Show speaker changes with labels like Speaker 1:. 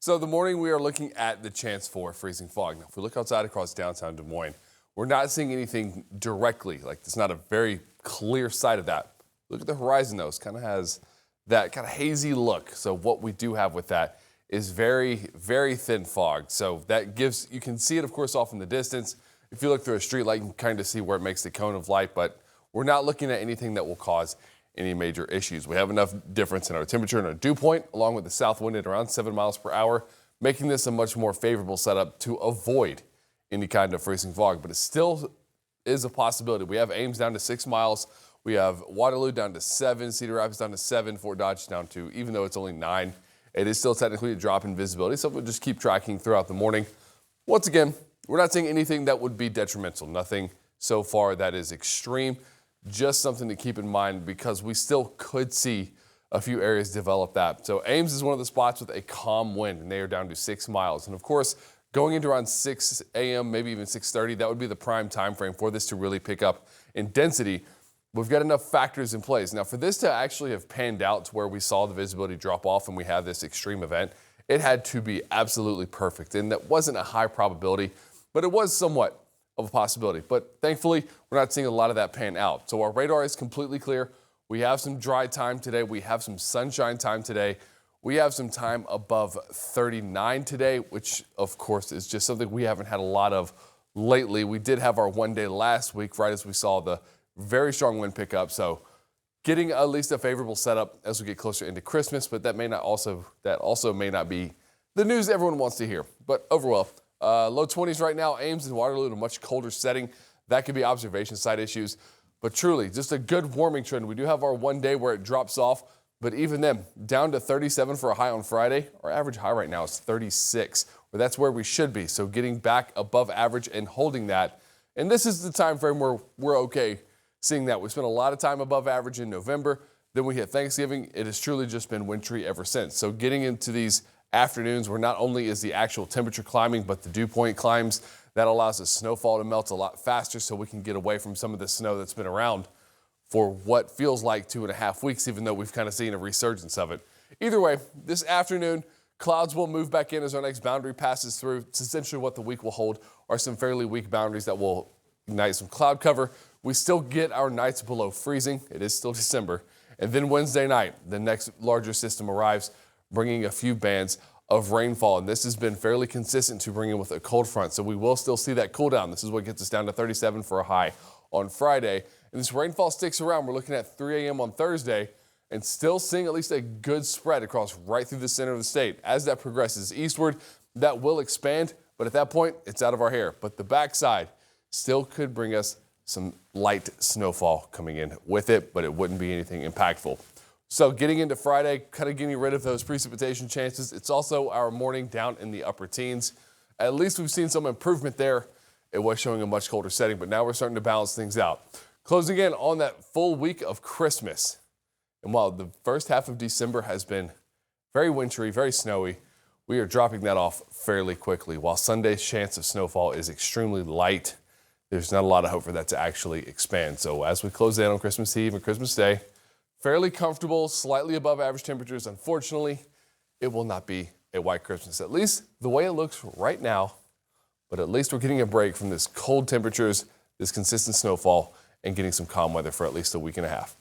Speaker 1: So the morning we are looking at the chance for freezing fog. Now, if we look outside across downtown Des Moines, we're not seeing anything directly. Like it's not a very clear sight of that. Look at the horizon though. It kind of has that kind of hazy look. So what we do have with that is very, very thin fog. So that gives, you can see it of course off in the distance. If you look through a street light, you can kind of see where it makes the cone of light, but we're not looking at anything that will cause any major issues. We have enough difference in our temperature and our dew point, along with the south wind at around 7 miles per hour, making this a much more favorable setup to avoid any kind of freezing fog. But it still is a possibility. We have Ames down to 6 miles. We have Waterloo down to 7, Cedar Rapids down to 7, Fort Dodge down to, even though it's only 9, it is still technically a drop in visibility. So we'll just keep tracking throughout the morning. Once again, we're not seeing anything that would be detrimental. Nothing so far that is extreme. Just something to keep in mind because we still could see a few areas develop that. So Ames is one of the spots with a calm wind, and they are down to 6 miles. And of course, going into around 6 a.m., maybe even 6:30, that would be the prime time frame for this to really pick up in density. We've got enough factors in place. Now, for this to actually have panned out to where we saw the visibility drop off and we have this extreme event, it had to be absolutely perfect. And that wasn't a high probability, but it was somewhat of a possibility. But thankfully, we're not seeing a lot of that pan out. So our radar is completely clear. We have some dry time today. We have some sunshine time today. We have some time above 39 today, which of course is just something we haven't had a lot of lately. We did have our one day last week, right as we saw the very strong wind pick up. So getting at least a favorable setup as we get closer into Christmas, but that also may not be the news everyone wants to hear. But overall, low 20s right now. Ames and Waterloo in a much colder setting. That could be observation site issues. But truly, just a good warming trend. We do have our one day where it drops off. But even then, down to 37 for a high on Friday. Our average high right now is 36. But that's where we should be. So getting back above average and holding that. And this is the time frame where we're okay seeing that. We spent a lot of time above average in November. Then we hit Thanksgiving. It has truly just been wintry ever since. So getting into these afternoons where not only is the actual temperature climbing, but the dew point climbs. That allows the snowfall to melt a lot faster so we can get away from some of the snow that's been around for what feels like 2.5 weeks, even though we've kind of seen a resurgence of it. Either way, this afternoon, clouds will move back in as our next boundary passes through. It's essentially what the week will hold are some fairly weak boundaries that will ignite some cloud cover. We still get our nights below freezing. It is still December. And then Wednesday night, the next larger system arrives, bringing a few bands of rainfall. And this has been fairly consistent to bring in with a cold front. So we will still see that cool down. This is what gets us down to 37 for a high on Friday. And this rainfall sticks around. We're looking at 3 a.m. on Thursday and still seeing at least a good spread across right through the center of the state. As that progresses eastward, that will expand. But at that point, it's out of our hair. But the backside still could bring us some light snowfall coming in with it, but it wouldn't be anything impactful. So getting into Friday, kind of getting rid of those precipitation chances. It's also our morning down in the upper teens. At least we've seen some improvement there. It was showing a much colder setting, but now we're starting to balance things out. Closing in on that full week of Christmas. And while the first half of December has been very wintry, very snowy, we are dropping that off fairly quickly. While Sunday's chance of snowfall is extremely light, there's not a lot of hope for that to actually expand. So as we close in on Christmas Eve and Christmas Day, fairly comfortable, slightly above average temperatures. Unfortunately, it will not be a white Christmas, at least the way it looks right now. But at least we're getting a break from this cold temperatures, this consistent snowfall, and getting some calm weather for at least a week and a half.